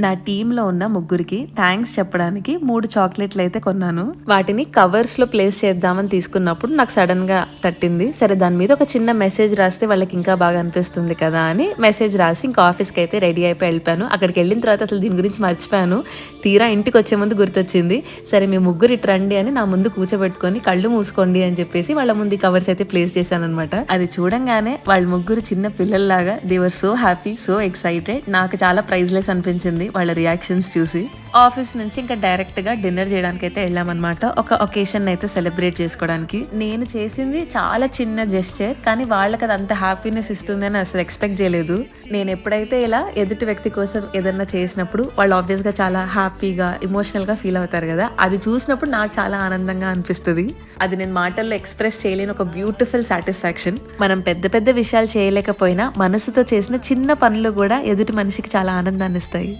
నా టీంలో ఉన్న ముగ్గురికి థ్యాంక్స్ చెప్పడానికి 3 చాక్లెట్లు అయితే కొన్నాను. వాటిని కవర్స్లో ప్లేస్ చేద్దామని తీసుకున్నప్పుడు నాకు సడన్గా తట్టింది. సరే దాని మీద ఒక చిన్న మెసేజ్ రాస్తే వాళ్ళకి ఇంకా బాగా అనిపిస్తుంది కదా అని మెసేజ్ రాసి ఇంకా ఆఫీస్కి అయితే రెడీ అయిపోయి వెళ్ళిపోయాను. అక్కడికి వెళ్ళిన తర్వాత అసలు దీని గురించి మర్చిపోయాను. తీరా ఇంటికి వచ్చే ముందు గుర్తొచ్చింది. సరే మీ ముగ్గురు ఇటు రండి అని నా ముందు కూర్చోబెట్టుకొని కళ్ళు మూసుకోండి అని చెప్పేసి వాళ్ళ ముందు కవర్స్ అయితే ప్లేస్ చేశాను అనమాట. అది చూడంగానే వాళ్ళ ముగ్గురు చిన్న పిల్లల్లాగా they were so happy, so excited. నాకు చాలా ప్రైజ్లెస్ అనిపించింది వాళ్ళ రియాక్షన్స్ చూసి. ఆఫీస్ నుంచి ఇంకా డైరెక్ట్ గా డిన్నర్ చేయడానికి అయితే వెళ్ళామన్నమాట. ఒక ఒకేషన్ అయితే సెలబ్రేట్ చేసుకోవడానికి. నేను చేసింది చాలా చిన్న జెస్చర్, కానీ వాళ్ళకి అది అంత హ్యాపీనెస్ ఇస్తుంది అని అసలు ఎక్స్పెక్ట్ చేయలేదు. నేను ఎప్పుడైతే ఇలా ఎదుటి వ్యక్తి కోసం ఏదన్నా చేసినప్పుడు వాళ్ళు ఆబ్వియస్ గా చాలా హ్యాపీగా ఎమోషనల్ గా ఫీల్ అవుతారు కదా, అది చూసినప్పుడు నాకు చాలా ఆనందంగా అనిపిస్తుంది. అది నేను మాటల్లో ఎక్స్ప్రెస్ చేయలేని ఒక బ్యూటిఫుల్ సాటిస్ఫాక్షన్. మనం పెద్ద పెద్ద విషయాలు చేయలేకపోయినా మనసుతో చేసిన చిన్న పనులు కూడా ఎదుటి మనిషికి చాలా ఆనందాన్ని ఇస్తాయి.